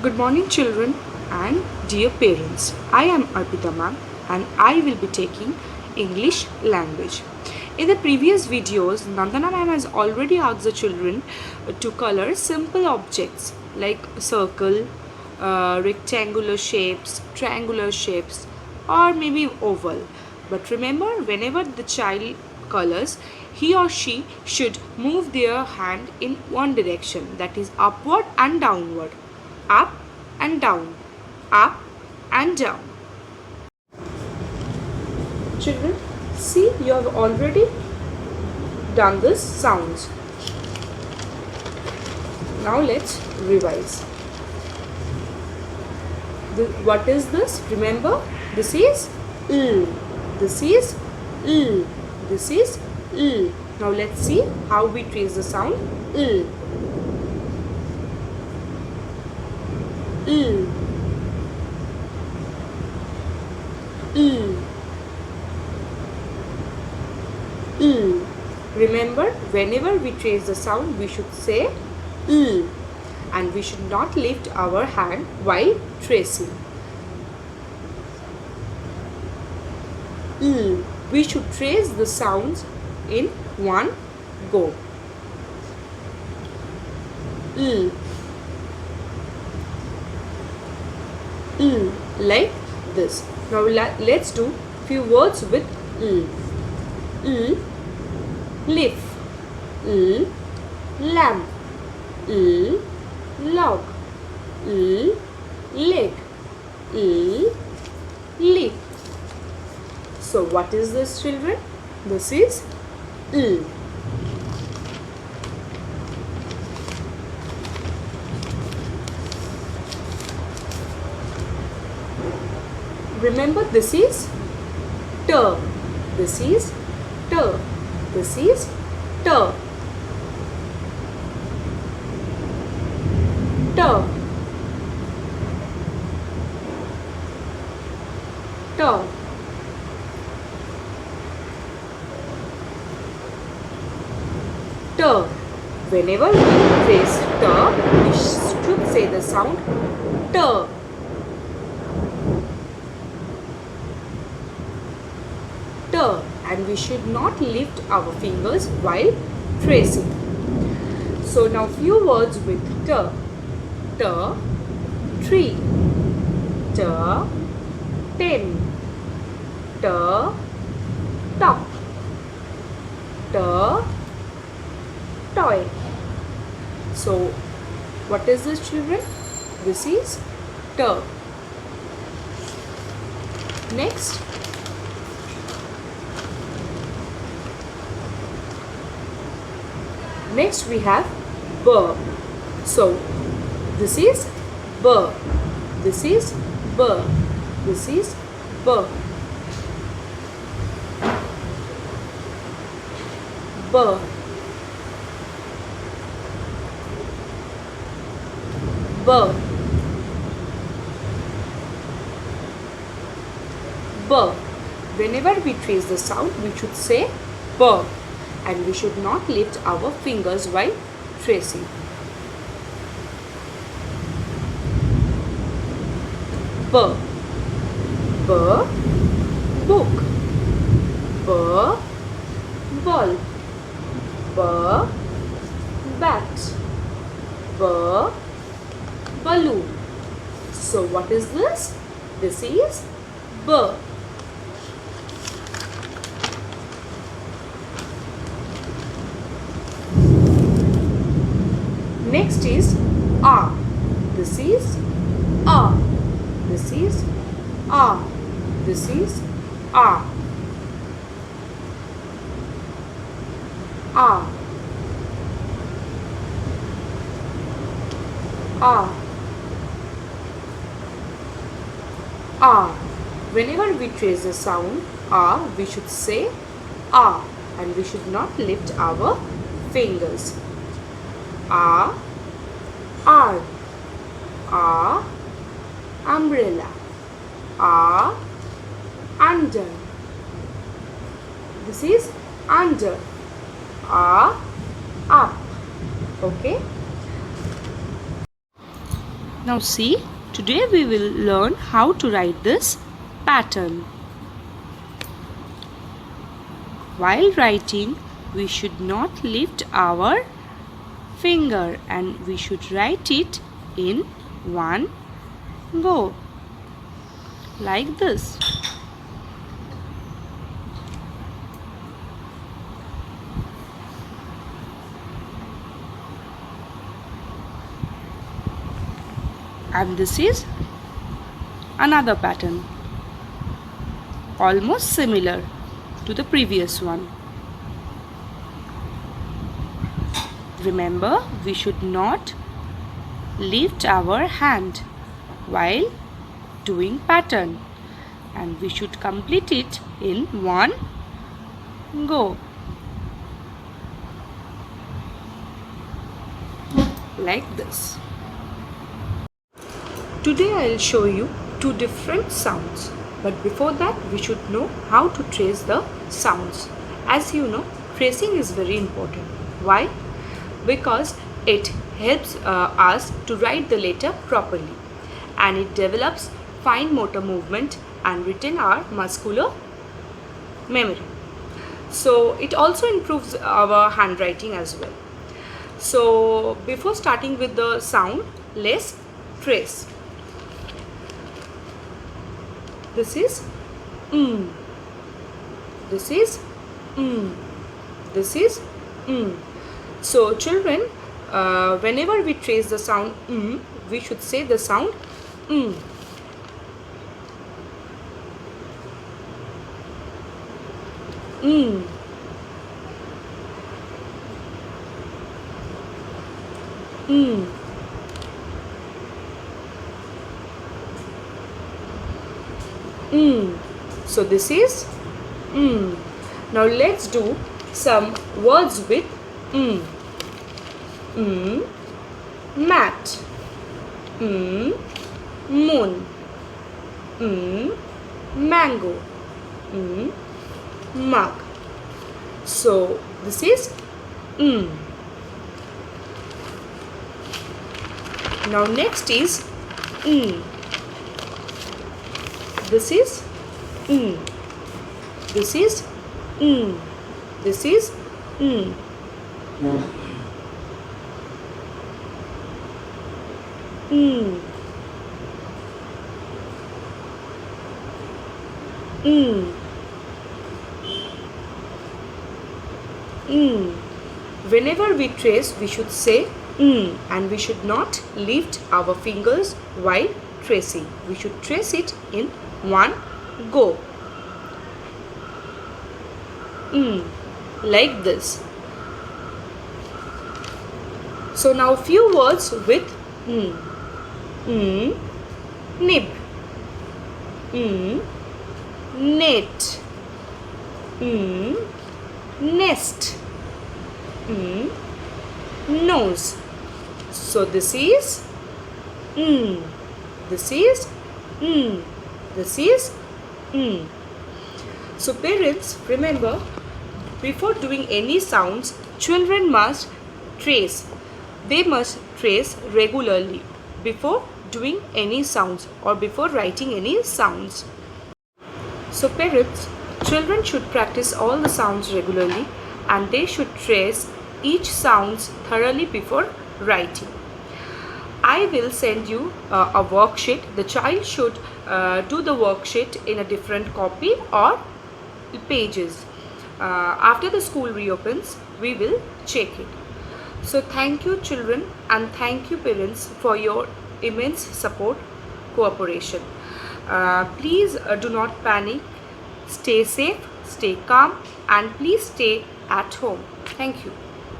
Good morning, children and dear parents. I am Arpita ma'am and I will be taking English language. In the previous videos, Nandana ma'am has already asked the children to color simple objects like circle, rectangular shapes, triangular shapes, or maybe oval. But remember, whenever the child colors, he or she should move their hand in one direction, that is upward and downward, up and down, up and down. Children, see, you have already done this sounds. Now let's revise. What is this? Remember, this is L. This is L. This is L. Now let's see how we trace the sound L. L. L. L. Remember, whenever we trace the sound, we should say L, and we should not lift our hand while tracing. L. We should trace the sounds in one go. L. L. Like this. Now let's do few words with L. L. Leaf. L. Lamp. L. Log. L. Leg. L. Leaf. So what is this, children? This is L. Remember, this is T. This is T. This is T. T. T. T. Whenever we trace T, we should say the sound T. T, and we should not lift our fingers while tracing. So now few words with T. T, tree. T, ten. T, top. T, toy. So what is this, children? This is T. Next, we have B. So this is B. This is B. This is B. B. B. B. Whenever we trace the sound, we should say B, and we should not lift our fingers while tracing. B. B. Book. B. Ball. B. Bat. B. Balloon. So what is this? This is B. Next is A. This is A. This is A. This is A. A. A. A. Whenever we trace the sound A, we should say A, and we should not lift our fingers. A. R. A. Umbrella. A. Under. This is under. A. Up. Okay. Now see, today we will learn how to write this pattern. While writing, we should not lift our finger and we should write it in one go, like this. And this is another pattern, almost similar to the previous one. Remember, we should not lift our hand while doing pattern and we should complete it in one go, like this. Today I will show you two different sounds, but before that we should know how to trace the sounds. As you know, tracing is very important. Why? Because it helps us to write the letter properly and it develops fine motor movement and retain our muscular memory. So it also improves our handwriting as well. So before starting with the sound, let's trace. This is this is this is So children, whenever we trace the sound we should say the sound mm. Mm. Mm. Mm. So this is Now let's do some words with mat, moon, mango, mug. So this is Now next is this is this is this is Whenever we trace, we should say and we should not lift our fingers while tracing. We should trace it in one go, like this. So now few words with nib, net, nest, nose. So this is this is this is So parents, remember, before doing any sounds, children must trace. They must trace regularly before doing any sounds or before writing any sounds. So parents, children should practice all the sounds regularly and they should trace each sounds thoroughly before writing. I will send you a worksheet. The child should do the worksheet in a different copy or pages. After the school reopens, we will check it. So thank you children and thank you parents for your immense support, cooperation. Please do not panic. Stay safe, stay calm and please stay at home. Thank you.